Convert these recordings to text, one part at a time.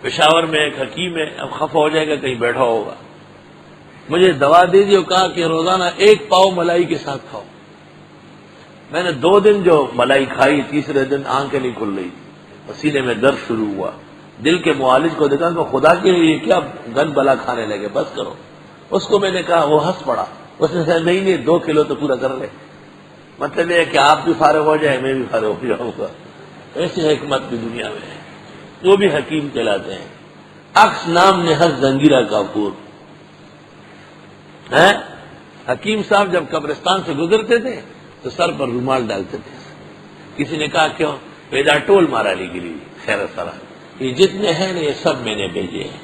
پشاور میں ایک حکیم ہے، اب خفا ہو جائے گا کہیں بیٹھا ہوگا، مجھے دوا دے دی اور کہا کہ روزانہ 1 پاؤ ملائی کے ساتھ کھاؤ۔ میں نے 2 دن جو ملائی کھائی، تیسرے دن آنکھیں نہیں کھل رہی تھی، سینے میں درد شروع ہوا۔ دل کے معالج کو دیکھا کہ خدا کے لیے کیا گند بلا کھانے لگے، بس کرو۔ اس کو میں نے کہا، وہ ہنس پڑا، اس نے کہا نہیں 2 کلو تو پورا کر لے۔ مطلب یہ ہے کہ آپ بھی فارغ ہو جائے، میں بھی فارغ ہو جاؤں گا۔ ایسی حکمت بھی دنیا میں ہے، وہ بھی حکیم کہلاتے ہیں۔ عکس نام نہاد زنگیرہ کافور ہے۔ حکیم صاحب جب قبرستان سے گزرتے تھے تو سر پر رومال ڈالتے تھے۔ کسی نے کہا کیوں؟ پیدا ٹول مارا لی گری خیر سرا، یہ جتنے ہیں نا یہ سب میں نے بھیجے ہیں۔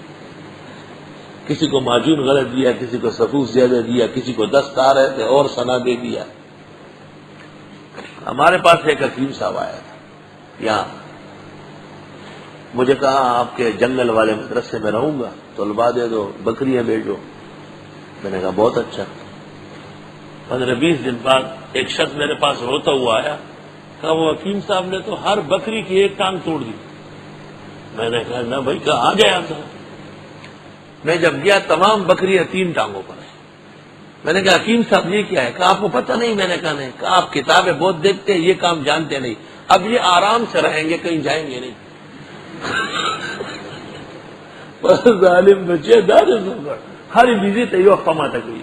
کسی کو معجون غلط دیا، کسی کو سفوف زیادہ دیا، کسی کو 10 آ رہے تھے اور سنا دے دیا۔ ہمارے پاس ایک حکیم صاحب آیا تھا یہاں، مجھے کہا آپ کے جنگل والے مدرسے میں رہوں گا، طلباء دے دو، بکریاں بھیجو۔ میں نے کہا بہت اچھا۔ 15-20 دن بعد ایک شخص میرے پاس روتا ہوا آیا، کہا وہ حکیم صاحب نے تو ہر بکری کی 1 ٹانگ توڑ دی۔ میں نے کہا نہ بھائی، کہاں گیا تھا؟ میں جب گیا تمام بکریاں 3 ٹانگوں پر ہیں۔ میں نے کہا حکیم صاحب یہ کیا ہے؟ کہا آپ کو پتہ نہیں؟ میں نے کہا نہیں۔ کہا آپ کتابیں بہت دیکھتے ہیں، یہ کام جانتے نہیں، اب یہ آرام سے رہیں گے، کہیں جائیں گے نہیں۔ ظالم بچے دار ہر بیزی تیو فما تک گئی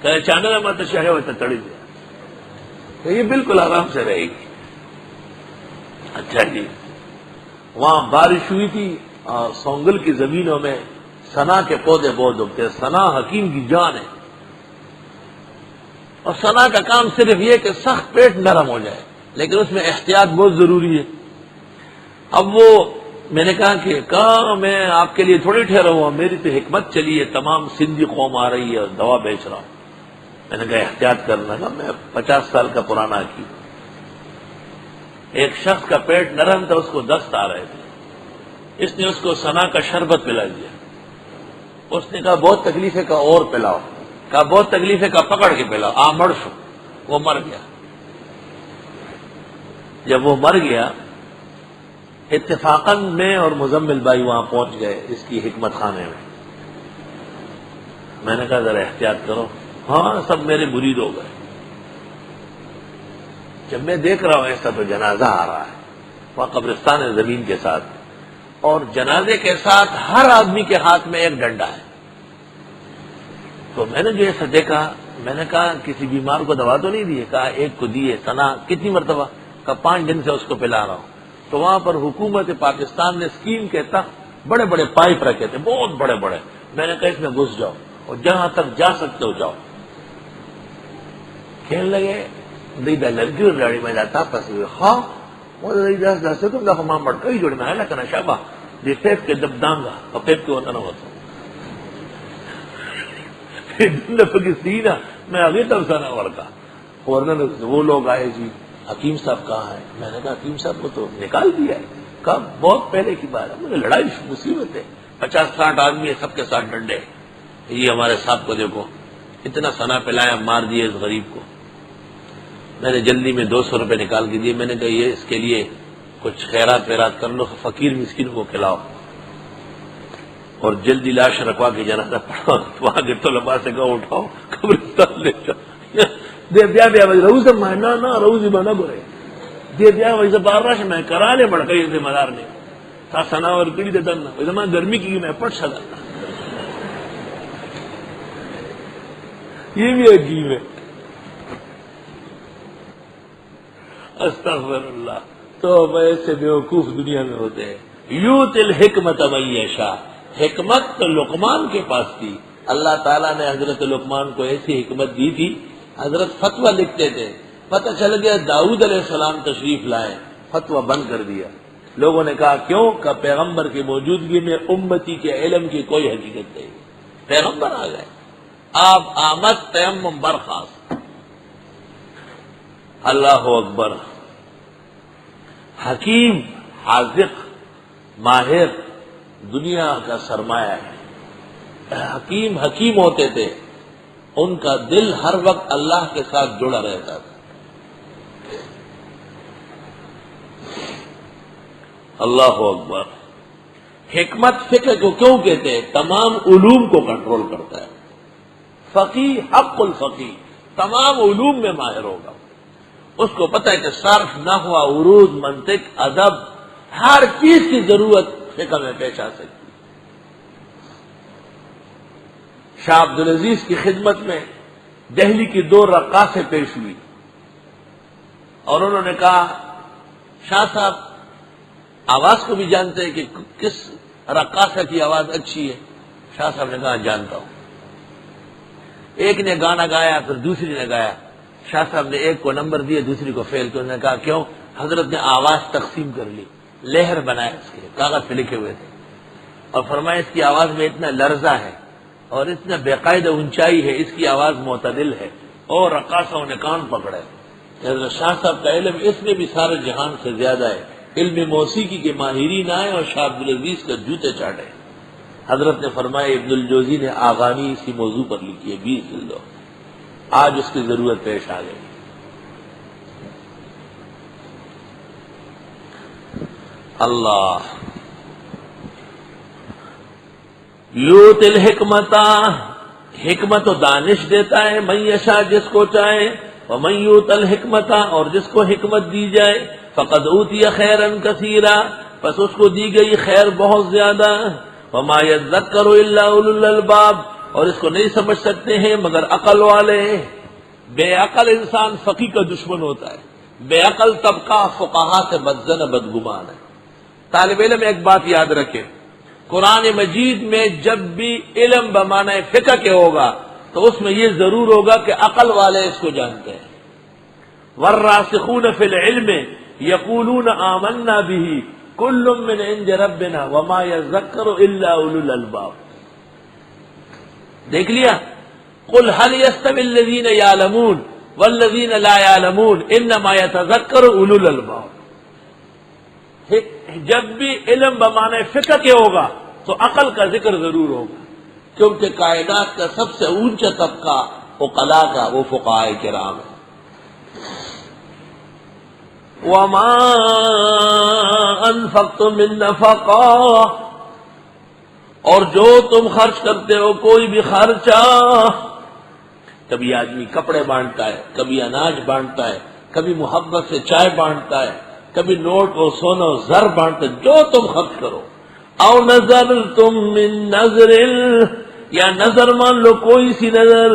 کہ چاندہ مت شہر ہوتا تڑی دیا کہ یہ بالکل آرام سے رہے گی۔ اچھا جی، وہاں بارش ہوئی تھی اور سونگل کی زمینوں میں سنا کے پودے بہت اگتے ہیں۔ سنا حکیم کی جان ہے، اور سنا کا کام صرف یہ کہ سخت پیٹ نرم ہو جائے، لیکن اس میں احتیاط بہت ضروری ہے۔ اب وہ میں نے کہا کہ میں آپ کے لیے تھوڑی ٹھہرا ہوا، میری تو حکمت چلی ہے، تمام سندھی قوم آ رہی ہے اور دوا بیچ رہا ہوں۔ میں نے کہا احتیاط کرنا نا، میں 50 سال کا پرانا کی۔ ایک شخص کا پیٹ نرم تھا، اس کو 10 آ رہے تھے، اس نے اس کو سنا کا شربت پلا دیا۔ اس نے کہا بہت تکلیف ہے، کہا اور پلاؤ۔ کہا بہت تکلیف ہے، کہا پکڑ کے پلاؤ، مر شو۔ وہ مر گیا۔ جب وہ مر گیا، اتفاقاً میں اور مزمل بھائی وہاں پہنچ گئے اس کی حکمت خانے میں۔ میں نے کہا ذرا احتیاط کرو۔ ہاں، سب میرے مرید ہو گئے۔ جب میں دیکھ رہا ہوں ایسا تو جنازہ آ رہا ہے، وہاں قبرستان ہے زمین کے ساتھ، اور جنازے کے ساتھ ہر آدمی کے ہاتھ میں ایک ڈنڈا ہے۔ تو میں نے جو ایسا دیکھا، میں نے کہا کسی بیمار کو دوا تو نہیں دی؟ کہا 1 کو دیے۔ سنا کتنی مرتبہ؟ کہا 5 دن سے اس کو پلا رہا ہوں۔ تو وہاں پر حکومت پاکستان نے اسکیم کے تحت بڑے بڑے پائپ رکھے تھے، بہت بڑے بڑے۔ میں نے کہا اس میں گھس جاؤ اور جہاں تک جا سکتے ہو جاؤ۔ کہنے لگے دیدہ لڑکی اور گاڑی میں جاتا پس ہاں وہ دس تم دفعہ ماں مڑ کئی جوڑ میں ہے لکھنا شابہ دی پیپ کے دب دانگا اور پیپ کے ہوتا نہ ہوتا دفعہ کی سینا میں آگے تب سانا ورکا۔ اور وہ لوگ آئے جی حکیم صاحب کہاں ہے؟ میں نے کہا حکیم صاحب کو تو نکال دیا ہے۔ کہا بہت پہلے کی بات ہے، مجھے لڑائی مصیبت ہے، 50-60 آدمی ہے، سب کے ساتھ ڈنڈے۔ یہ ہمارے صاحب کو دیکھو اتنا سنا پلایا، مار دیے اس غریب کو۔ میں نے جلدی میں 200 روپے نکال کے دیے۔ میں نے کہا یہ اس کے لیے کچھ خیرات ویرات کر لو، فقیر مسکین کو کھلاؤ، اور جلدی لاش رکھوا کے جنازہ پڑھاؤ۔ وہاں کے طلباء سے کہو اٹھاؤ قبرستان لے جاؤ۔ دے بیا بیا روز میں نہ روز بنا گرے دے بیا ویسے بار راش میں کرا لے بڑھ گئی ذمہ دار نے تا سنا اور کڑی دے دن ویسے میں گرمی کی میں پڑ سکا۔ یہ بھی عجیب ہے۔ استغفر اللہ۔ تو ایسے بیوقوف دنیا میں ہوتے ہیں۔ یوت الحکمت من یشاء، حکمت تو لقمان کے پاس تھی۔ اللہ تعالیٰ نے حضرت لقمان کو ایسی حکمت دی تھی، حضرت فتویٰ لکھتے تھے، پتہ چل گیا داؤد علیہ السلام تشریف لائے، فتویٰ بند کر دیا۔ لوگوں نے کہا کیوں؟ کہ پیغمبر کی موجودگی میں امتی کے علم کی کوئی حقیقت نہیں، پیغمبر آ گئے، آپ آمد تیمم برخاست۔ اللہ اکبر۔ حکیم، حاذق، ماہر دنیا کا سرمایہ ہے۔ حکیم ہوتے تھے، ان کا دل ہر وقت اللہ کے ساتھ جڑا رہتا تھا۔ اللہ اکبر۔ حکمت فقہ کو کیوں کہتے ہیں؟ تمام علوم کو کنٹرول کرتا ہے. فقیہ حق الفقیہ تمام علوم میں ماہر ہوگا. اس کو پتہ ہے کہ صرف، نحو، عروض، منطق، ادب، ہر چیز کی ضرورت فقہ میں پیش آ سکتی. شاہ عبدالعزیز کی خدمت میں دہلی کی 2 رقاصیں پیش ہوئی اور انہوں نے کہا شاہ صاحب آواز کو بھی جانتے ہیں کہ کس رقاصہ کی آواز اچھی ہے؟ شاہ صاحب نے کہا جانتا ہوں. ایک نے گانا گایا، پھر دوسری نے گایا. شاہ صاحب نے ایک کو نمبر دیے، دوسری کو فیل کیا. انہوں نے کہا کیوں؟ حضرت نے آواز تقسیم کر لی، لہر بنائے اس کے، کاغذ پہ لکھے ہوئے تھے، اور فرمایا اس کی آواز میں اتنا لرزہ ہے اور اتنا بے قاعدہ اونچائی ہے، اس کی آواز معتدل ہے. اور رقاصوں نے کان پکڑے. حضرت شاہ صاحب کا علم اس میں بھی سارے جہان سے زیادہ ہے. علم موسیقی کے ماہرین آئے اور شاہ عبدالعزیز کا جوتے چاٹے. حضرت نے فرمایا ابن الجوزی نے آغانی اسی موضوع پر لکھی ہے 20 جلدوں. آج اس کی ضرورت پیش آ گئی. اللہ یوت الحکمت، حکمت و دانش دیتا ہے من یشاء جس کو چاہے، ومن یوت الحکمت اور جس کو حکمت دی جائے فقد اوتی خیرا کثیرا پس اس کو دی گئی خیر بہت زیادہ. وما یذکر الا اولو الالباب اور اس کو نہیں سمجھ سکتے ہیں مگر عقل والے. بے عقل انسان فقیہ کا دشمن ہوتا ہے. بے عقل طبقہ فقہا سے بدزن بدگمان ہے. طالب علم ایک بات یاد رکھے، قرآن مجید میں جب بھی علم بمعنی فقہ کے ہوگا تو اس میں یہ ضرور ہوگا کہ عقل والے اس کو جانتے ہیں. والراسخون فی العلم یقولون آمنا به کل من عند ربنا وما یذکر الا اولو الالباب. دیکھ لیا، قل هل يستوي الذين يعلمون والذين لا يعلمون انما يتذكر اولو الالباب. جب بھی علم بمعنی فقہ کے ہوگا تو عقل کا ذکر ضرور ہوگا، کیونکہ کائنات کا سب سے اونچا طبقہ عقلاء کا وہ فقہاء کرام ہے. وما انفقتم من نفقہ اور جو تم خرچ کرتے ہو کوئی بھی خرچہ، کبھی آدمی کپڑے بانٹتا ہے، کبھی اناج بانٹتا ہے، کبھی محبت سے چائے بانٹتا ہے، کبھی نوٹ اور سونا اور زر بانٹتا ہے، جو تم خرچ کرو. او نظر تم من نظر یا نظر مان لو کوئی سی نظر،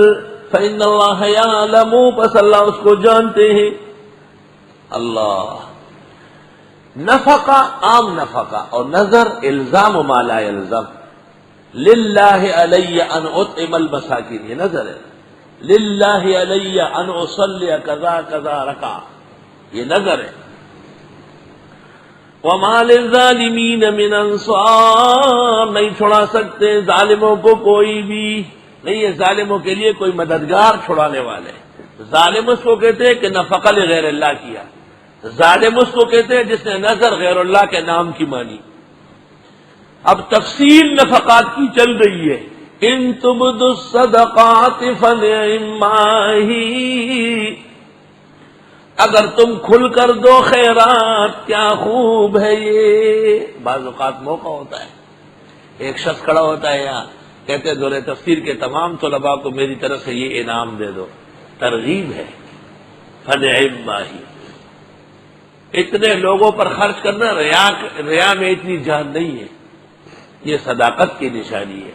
فإن اللہ یعلم پس اللہ اس کو جانتے ہیں. اللہ نفقہ عام نفقہ اور نظر الزام ما لا یلزم. للہ علی ان اطعم المساکین یہ نظر ہے. للہ علی ان اصلی کذا کذا رکع یہ نظر ہے. وما للظالمین من انصار نہیں چھڑا سکتے ظالموں کو کوئی بھی، نہیں ہے ظالموں کے لیے کوئی مددگار چھڑانے والے. ظالم اس کو کہتے ہیں کہ نفقہ غیر اللہ کیا، ظالم اس کو کہتے ہیں جس نے نظر غیر اللہ کے نام کی مانی. اب تفصیل نفقات کی چل رہی ہے. ان تبدوا الصدقات فنعما ہی، اگر تم کھل کر دو خیرات کیا خوب ہے یہ. بعض اوقات موقع ہوتا ہے ایک شخص کھڑا ہوتا ہے یہاں کہتے دورہ تفسیر کے تمام طلباء کو میری طرف سے یہ انعام دے دو، ترغیب ہے. فنعما ہی اتنے لوگوں پر خرچ کرنا ریا میں اتنی جان نہیں ہے، یہ صداقت کی نشانی ہے.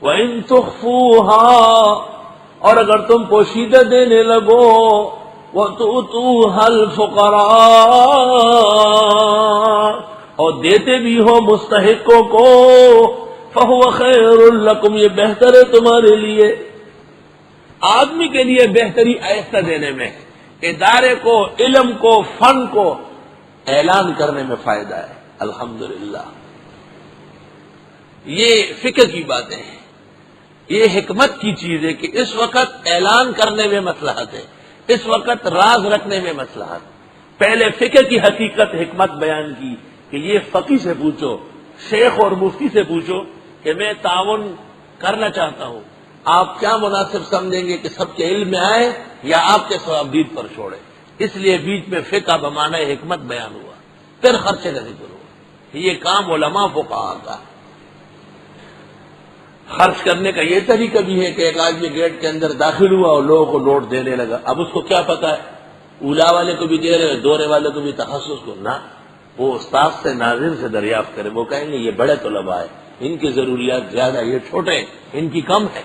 وَإِن تُخْفُوهَا اور اگر تم پوشیدہ دینے لگو، وَتُؤْتُوهَا الْفُقَرَاءَ اور دیتے بھی ہو مستحقوں کو، فَهُوَ خَيْرٌ لَكُمْ یہ بہتر ہے تمہارے لیے. آدمی کے لیے بہتری ایسا دینے میں، ادارے کو، علم کو، فن کو اعلان کرنے میں فائدہ ہے. الحمدللہ یہ فکر کی باتیں ہیں، یہ حکمت کی چیز ہے کہ اس وقت اعلان کرنے میں مصلحت ہے، اس وقت راز رکھنے میں مصلحت. پہلے فکر کی حقیقت حکمت بیان کی کہ یہ فقی سے پوچھو، شیخ اور مفتی سے پوچھو کہ میں تعاون کرنا چاہتا ہوں، آپ کیا مناسب سمجھیں گے کہ سب کے علم میں آئے یا آپ کے ثوابدید پر چھوڑے. اس لیے بیچ میں فقہ بمعنی حکمت بیان ہوا، پھر خرچے کا ذکر ہوا. یہ کام علماء فقہاء کا ہے۔ خرچ کرنے کا یہ طریقہ بھی ہے کہ ایک آدمی گیٹ کے اندر داخل ہوا اور لوگوں کو نوٹ دینے لگا، اب اس کو کیا پتا ہے اولا والے کو بھی دے رہے دورے والے کو بھی، تخصص کو نہ، وہ استاد سے ناظر سے دریافت کرے، وہ کہیں گے یہ بڑے طلباء ہیں، ان کی ضروریات زیادہ، یہ چھوٹے، ان کی کم ہے۔